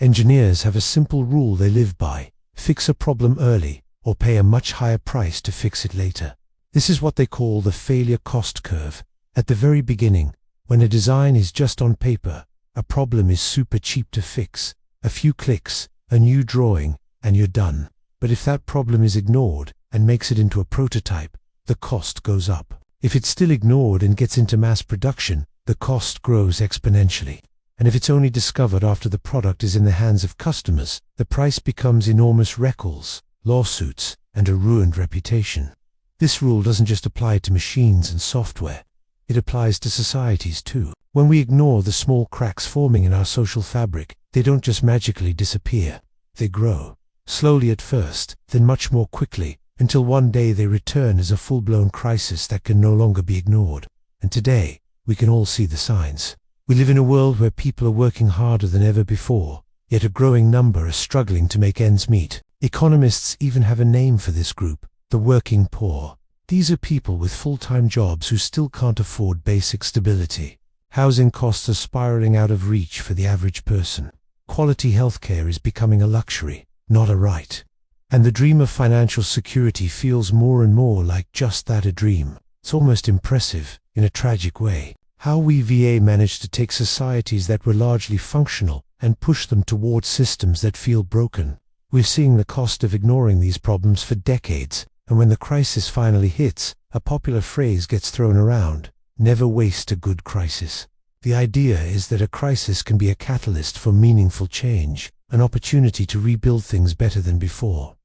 Engineers have a simple rule they live by: fix a problem early or pay a much higher price to fix it later. This is what they call the failure cost curve. At the very beginning, when a design is just on paper, a problem is super cheap to fix. A few clicks, a new drawing, and you're done. But if that problem is ignored and makes it into a prototype, the cost goes up. If it's still ignored and gets into mass production, the cost grows exponentially. And if it's only discovered after the product is in the hands of customers, the price becomes enormous recalls, lawsuits, and a ruined reputation. This rule doesn't just apply to machines and software. It applies to societies too. When we ignore the small cracks forming in our social fabric, they don't just magically disappear. They grow. Slowly at first, then much more quickly, until one day they return as a full-blown crisis that can no longer be ignored. And today, we can all see the signs. We live in a world where people are working harder than ever before, yet a growing number are struggling to make ends meet. Economists even have a name for this group: the working poor. These are people with full-time jobs who still can't afford basic stability. Housing costs are spiraling out of reach for the average person. Quality healthcare is becoming a luxury, not a right. And the dream of financial security feels more and more like just that, a dream. It's almost impressive, in a tragic way, how we managed to take societies that were largely functional and push them towards systems that feel broken. We're seeing the cost of ignoring these problems for decades, and when the crisis finally hits, a popular phrase gets thrown around: never waste a good crisis. The idea is that a crisis can be a catalyst for meaningful change, an opportunity to rebuild things better than before.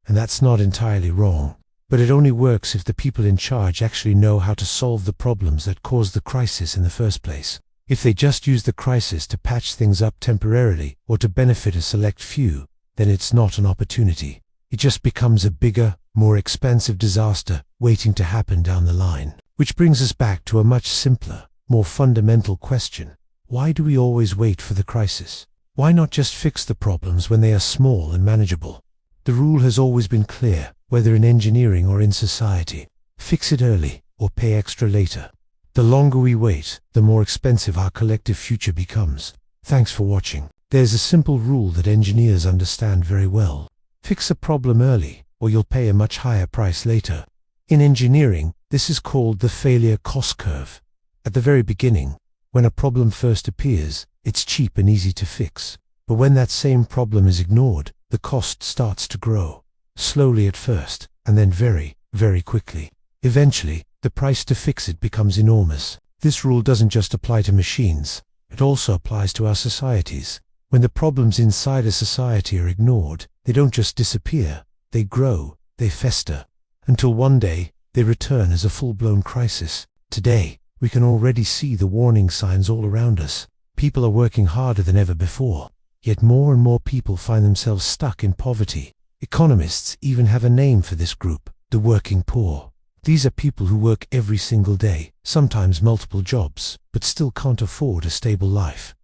And that's not entirely wrong. But it only works if the people in charge actually know how to solve the problems that caused the crisis in the first place. If they just use the crisis to patch things up temporarily or to benefit a select few, then it's not an opportunity. It just becomes a bigger, more expensive disaster waiting to happen down the line. Which brings us back to a much simpler, more fundamental question. Why do we always wait for the crisis? Why not just fix the problems when they are small and manageable? The rule has always been clear, whether in engineering or in society: fix it early or pay extra later. The longer we wait, the more expensive our collective future becomes. Thanks for watching. There's a simple rule that engineers understand very well: fix a problem early or you'll pay a much higher price later. In engineering, this is called the failure cost curve. At the very beginning, when a problem first appears, it's cheap and easy to fix. But when that same problem is ignored, the cost starts to grow. Slowly at first, and then very, very quickly. Eventually, the price to fix it becomes enormous. This rule doesn't just apply to machines. It also applies to our societies. When the problems inside a society are ignored, they don't just disappear. They grow, they fester, until one day, they return as a full-blown crisis. Today, we can already see the warning signs all around us. People are working harder than ever before. Yet more and more people find themselves stuck in poverty. Economists even have a name for this group: the working poor. These are people who work every single day, sometimes multiple jobs, but still can't afford a stable life.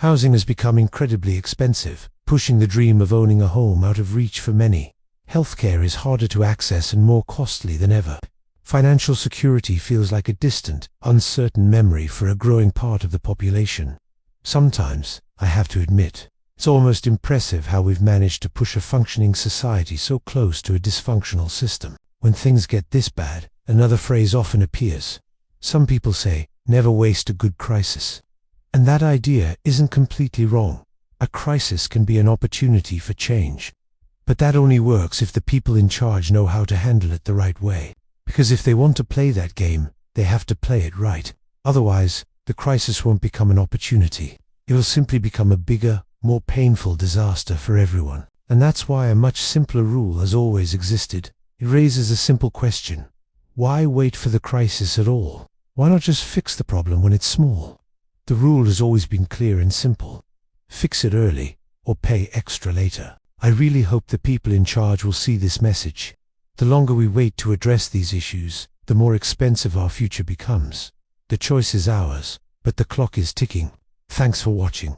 Housing has become incredibly expensive, pushing the dream of owning a home out of reach for many. Healthcare is harder to access and more costly than ever. Financial security feels like a distant, uncertain memory for a growing part of the population. Sometimes, I have to admit, it's almost impressive how we've managed to push a functioning society so close to a dysfunctional system. When things get this bad, another phrase often appears. Some people say, never waste a good crisis. And that idea isn't completely wrong. A crisis can be an opportunity for change. But that only works if the people in charge know how to handle it the right way. Because if they want to play that game, they have to play it right. Otherwise, the crisis won't become an opportunity. It will simply become a bigger, more painful disaster for everyone. And that's why a much simpler rule has always existed. It raises a simple question: why wait for the crisis at all? Why not just fix the problem when it's small? The rule has always been clear and simple: fix it early or pay extra later. I really hope the people in charge will see this message. The longer we wait to address these issues, the more expensive our future becomes. The choice is ours, but the clock is ticking. Thanks for watching.